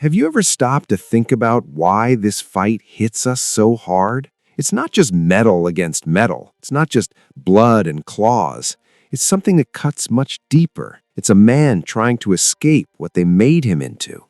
Have you ever stopped to think about why this fight hits us so hard? It's not just metal against metal. It's not just blood and claws. It's something that cuts much deeper. It's a man trying to escape what they made him into.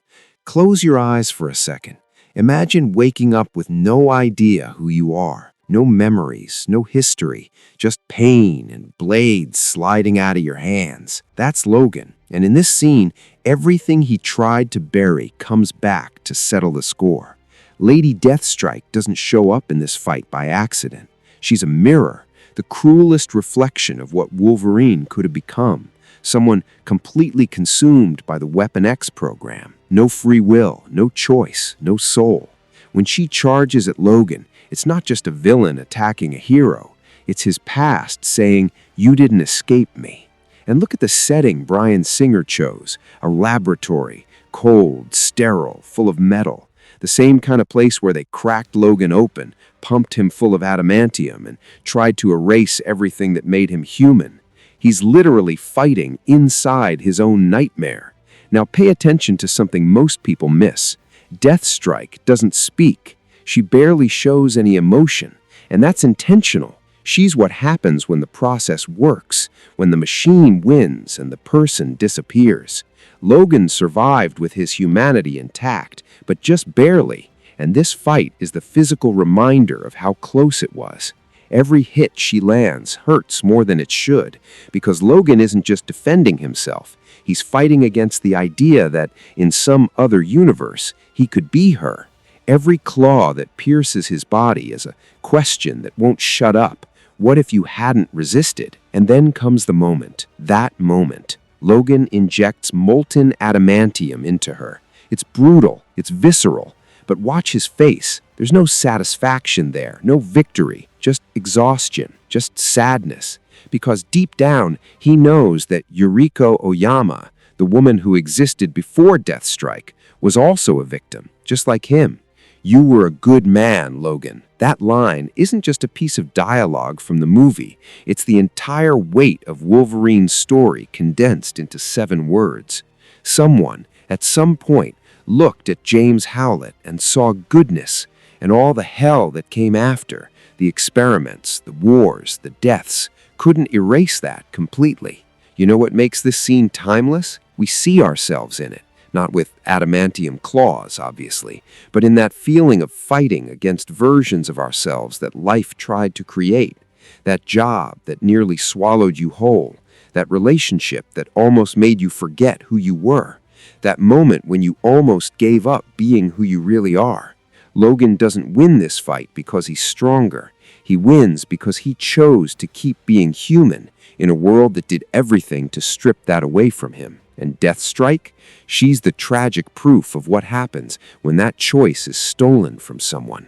Close your eyes for a second. Imagine waking up with no idea who you are. No memories, no history, just pain and blades sliding out of your hands. That's Logan. And in this scene, everything he tried to bury comes back to settle the score. Lady Deathstrike doesn't show up in this fight by accident. She's a mirror, the cruelest reflection of what Wolverine could have become. Someone completely consumed by the Weapon X program. No free will, no choice, no soul. When she charges at Logan, it's not just a villain attacking a hero. It's his past saying, "You didn't escape me." And look at the setting Bryan Singer chose. A laboratory, cold, sterile, full of metal. The same kind of place where they cracked Logan open, pumped him full of adamantium, and tried to erase everything that made him human. He's literally fighting inside his own nightmare. Now pay attention to something most people miss. Deathstrike doesn't speak. She barely shows any emotion, and that's intentional. She's what happens when the process works, when the machine wins and the person disappears. Logan survived with his humanity intact, but just barely, and this fight is the physical reminder of how close it was. Every hit she lands hurts more than it should, because Logan isn't just defending himself. He's fighting against the idea that, in some other universe, he could be her. Every claw that pierces his body is a question that won't shut up. What if you hadn't resisted? And then comes the moment. That moment. Logan injects molten adamantium into her. It's brutal. It's visceral. But watch his face. There's no satisfaction there. No victory. Just exhaustion. Just sadness. Because deep down, he knows that Yuriko Oyama, the woman who existed before Deathstrike, was also a victim, just like him. "You were a good man, Logan." That line isn't just a piece of dialogue from the movie. It's the entire weight of Wolverine's story condensed into 7 words. Someone, at some point, looked at James Howlett and saw goodness and all the hell that came after. The experiments, the wars, the deaths, couldn't erase that completely. You know what makes this scene timeless? We see ourselves in it. Not with adamantium claws, obviously, but in that feeling of fighting against versions of ourselves that life tried to create. That job that nearly swallowed you whole. That relationship that almost made you forget who you were. That moment when you almost gave up being who you really are. Logan doesn't win this fight because he's stronger. He wins because he chose to keep being human in a world that did everything to strip that away from him. And Deathstrike, she's the tragic proof of what happens when that choice is stolen from someone.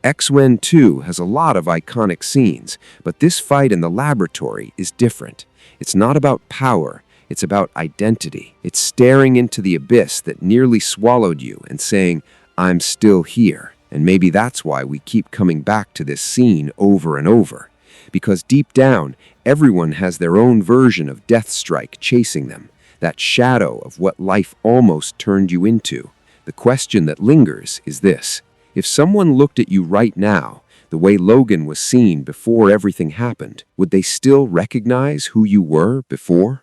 X-Men 2 has a lot of iconic scenes, but this fight in the laboratory is different. It's not about power, it's about identity. It's staring into the abyss that nearly swallowed you and saying, "I'm still here." And maybe that's why we keep coming back to this scene over and over. Because deep down, everyone has their own version of Deathstrike chasing them. That shadow of what life almost turned you into. The question that lingers is this: if someone looked at you right now, the way Logan was seen before everything happened, would they still recognize who you were before?